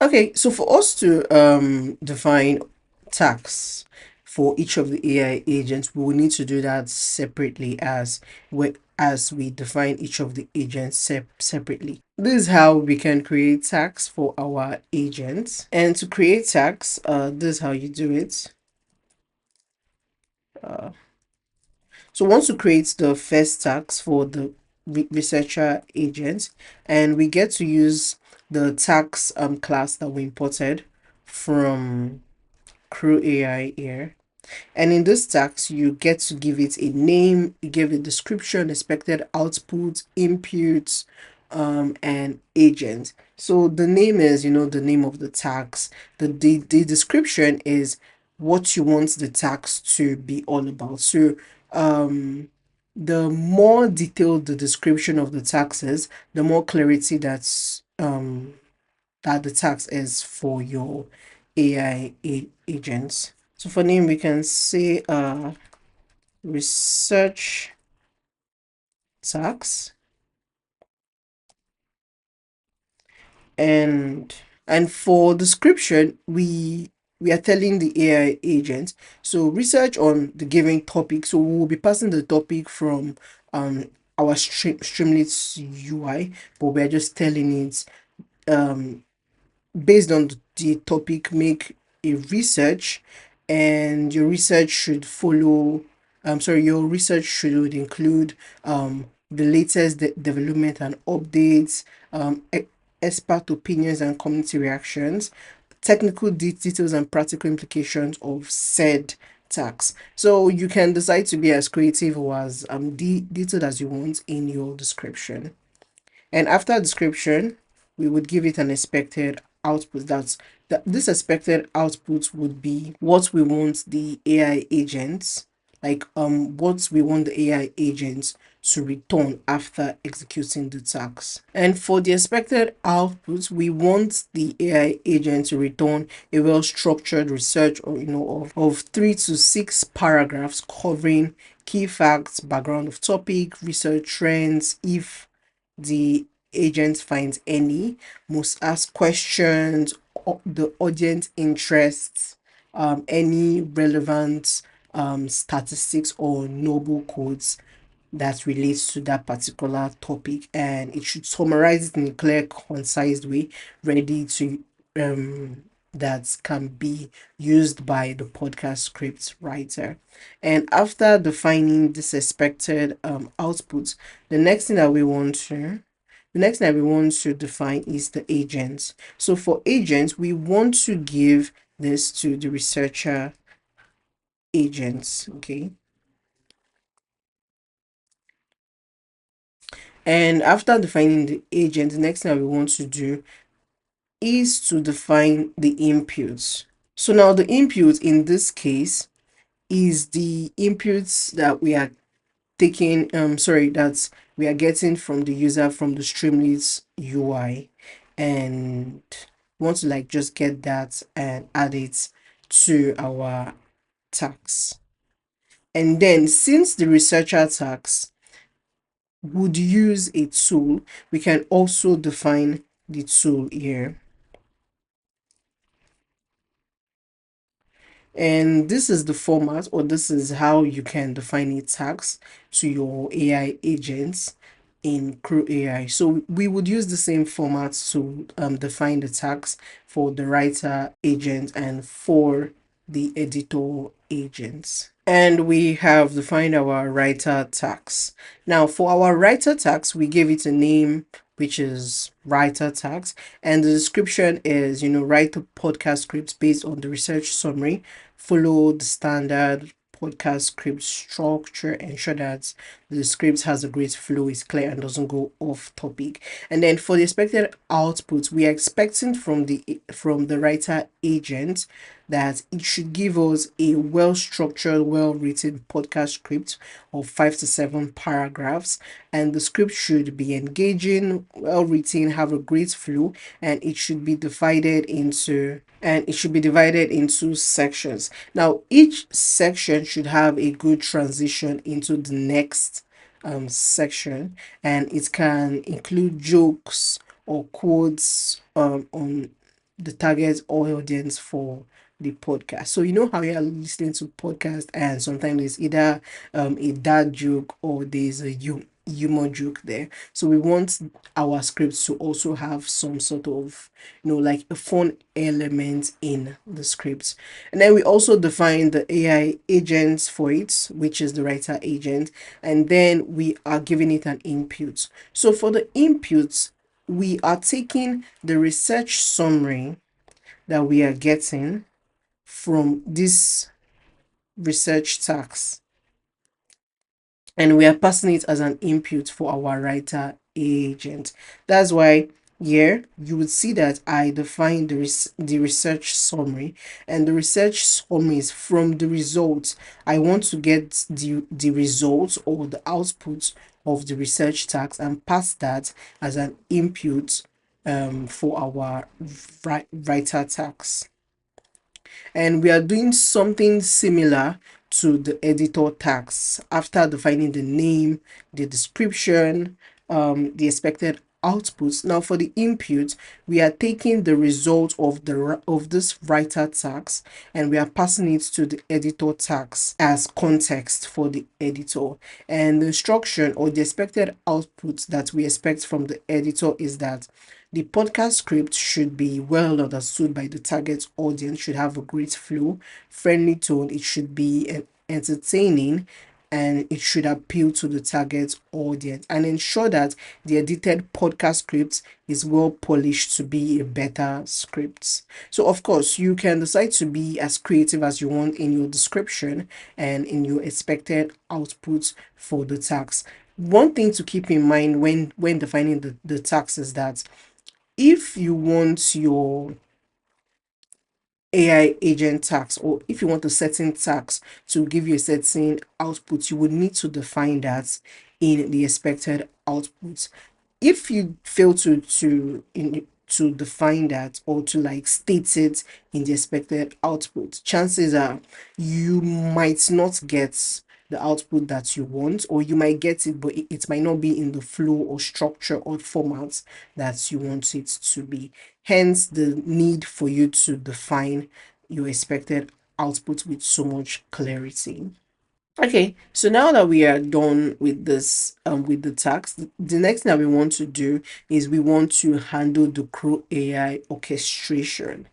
Okay, so for us to define tags for each of the AI agents, we will need to do that separately as we define each of the agents separately. This is how we can create tags for our agents. And to create tags, this is how you do it. Uh, so once you create the first tags for the researcher agent, and we get to use the tags class that we imported from CREWAI here. And in this tax, you get to give it a name, you give it description, expected output, inputs, and agent. So the name is, the name of the tax. The description is what you want the tax to be all about. So um the more detailed the description of the tax is, the more clarity that the tax is for your AI agents. So for name, we can say research tax, and for description, we are telling the AI agent, so research on the given topic. So we will be passing the topic from our Streamlit UI, but we're just telling it um based on the topic, make a research, and your research should follow sorry, your research should include the latest development and updates, expert opinions and community reactions, technical details and practical implications of said tax. So you can decide to be as creative or as detailed as you want in your description. And after description, we would give it an expected output. That this expected output would be what we want the AI agents, like what we want the AI agents to return after executing the task. And for the expected output, we want the AI agent to return a well-structured research, or of 3 to 6 paragraphs covering key facts, background of topic, research trends, if the agent finds any, must ask questions, the audience interests, any relevant statistics or noble codes that relates to that particular topic, and it should summarize it in a clear, concise way, ready to that can be used by the podcast script writer. And after defining this expected output, the next thing that we want to define is the agents. So for agents, we want to give this to the researcher agents. Okay. And after defining the agent, the next thing that we want to do is to define the inputs. So now the input in this case is the inputs that we are taking, that we are getting from the user from the Streamlit UI, and want to like just get that and add it to our tags. And then since the researcher tags would use a tool, we can also define the tool here. And this is the format, or this is how you can define a tags to your AI agents in CREWAI. So we would use the same format to define the tags for the writer agent and for the editor agents. And we have defined our writer tags. Now for our writer tags, we gave it a name, which is writer tags, and the description is, write a podcast script based on the research summary, follow the standard podcast script structure, ensure that the script has a great flow, is clear and doesn't go off topic. And then for the expected output, we are expecting from the writer agent that it should give us a well structured, well written podcast script of 5 to 7 paragraphs, and the script should be engaging, well written, have a great flow, and it should be divided into sections. Now each section should have a good transition into the next section, and it can include jokes or quotes on the target audience for the podcast. So you know how you are listening to podcast and sometimes there's either a dad joke or there's a humor joke there. So we want our scripts to also have some sort of, like a fun element in the scripts. And then we also define the AI agents for it, which is the writer agent, and then we are giving it an input. So for the inputs, we are taking the research summary that we are getting from this research task, and we are passing it as an input for our writer agent. That's why here you would see that I define the research summary, and the research summary is from the results. I want to get the results or the output of the research task and pass that as an input for our writer task. And we are doing something similar to the editor tags after defining the name, the description, the expected outputs. Now for the input, we are taking the result of this writer tags and we are passing it to the editor tags as context for the editor. And the instruction or the expected output that we expect from the editor is that the podcast script should be well understood by the target audience, should have a great flow, friendly tone, it should be entertaining, and it should appeal to the target audience, and ensure that the edited podcast script is well polished to be a better script. So of course you can decide to be as creative as you want in your description and in your expected output for the tax. One thing to keep in mind when defining the tax is that if you want your AI agent tax, or if you want a certain tax to give you a certain output, you would need to define that in the expected output. If you fail to define that or to like state it in the expected output, chances are you might not get the output that you want, or you might get it but it might not be in the flow or structure or format that you want it to be. Hence the need for you to define your expected output with so much clarity. Okay, so now that we are done with this, with the task, the next thing that we want to do is we want to handle the Crew AI orchestration.